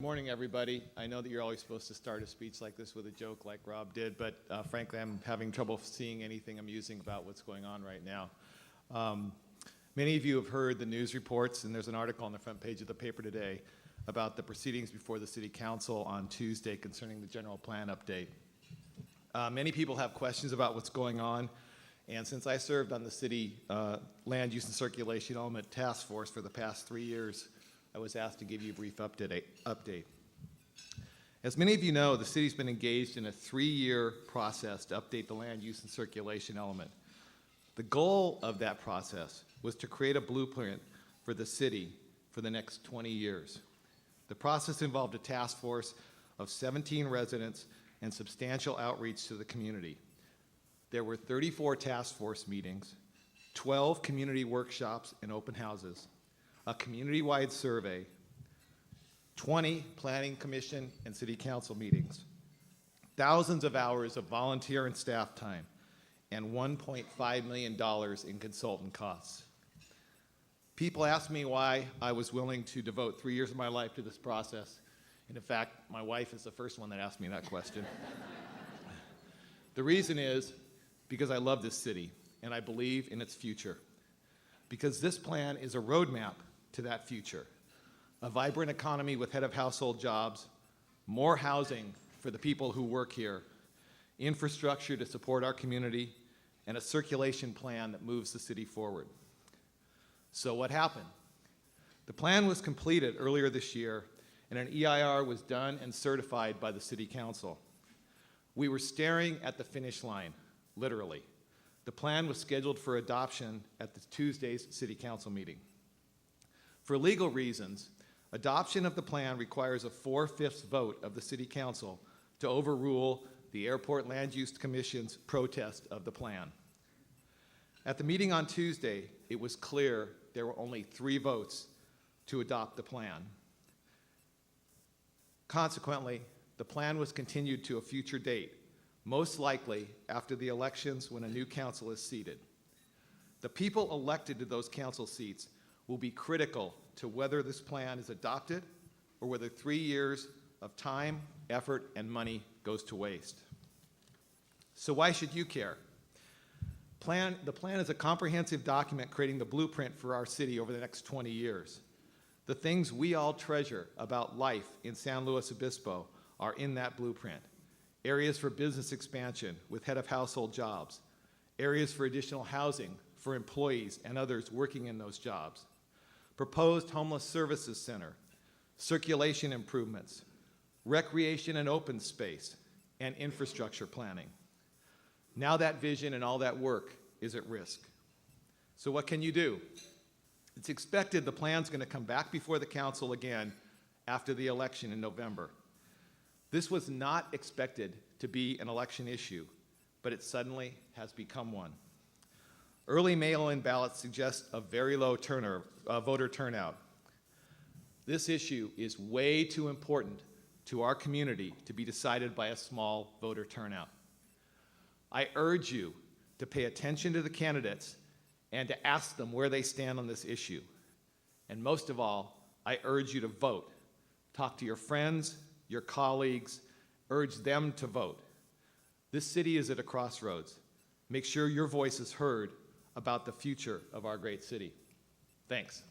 Morning, everybody. I know that you're always supposed to start a speech like this with a joke like Rob did, but frankly, I'm having trouble seeing anything amusing about what's going on right now. Many of you have heard the news reports, and there's an article on the front page of the paper today about the proceedings before the City Council on Tuesday concerning the general plan update. Many people have questions about what's going on, and since I served on the City Land Use and Circulation Element Task Force for the past 3 years, I was asked to give you a brief update. As many of you know, the city's been engaged in a 3-year process to update the land use and circulation element. The goal of that process was to create a blueprint for the city for the next 20 years. The process involved a task force of 17 residents and substantial outreach to the community. There were 34 task force meetings, 12 community workshops and open houses, a community-wide survey, 20 planning commission and city council meetings, thousands of hours of volunteer and staff time, and $1.5 million in consultant costs. People ask me why I was willing to devote 3 years of my life to this process. And in fact, my wife is the first one that asked me that question. The reason is because I love this city and I believe in its future. Because this plan is a roadmap to that future. A vibrant economy with head of household jobs, more housing for the people who work here, infrastructure to support our community, and a circulation plan that moves the city forward. So what happened? The plan was completed earlier this year, and an EIR was done and certified by the City Council. We were staring at the finish line, literally. The plan was scheduled for adoption at the Tuesday's City Council meeting. For legal reasons, adoption of the plan requires a 4/5 vote of the City Council to overrule the Airport Land Use Commission's protest of the plan. At the meeting on Tuesday, it was clear there were only 3 votes to adopt the plan. Consequently, the plan was continued to a future date, most likely after the elections when a new council is seated. The people elected to those council seats will be critical to whether this plan is adopted or whether 3 years of time, effort, and money goes to waste. So why should you care? The plan is a comprehensive document creating the blueprint for our city over the next 20 years. The things we all treasure about life in San Luis Obispo are in that blueprint. Areas for business expansion with head of household jobs, areas for additional housing for employees and others working in those jobs, proposed homeless services center, circulation improvements, recreation and open space, and infrastructure planning. Now that vision and all that work is at risk. So what can you do? It's expected the plan's going to come back before the council again after the election in November. This was not expected to be an election issue, but it suddenly has become one. Early mail-in ballots suggest a very low voter turnout. This issue is way too important to our community to be decided by a small voter turnout. I urge you to pay attention to the candidates and to ask them where they stand on this issue. And most of all, I urge you to vote. Talk to your friends, your colleagues, urge them to vote. This city is at a crossroads. Make sure your voice is heard about the future of our great city. Thanks.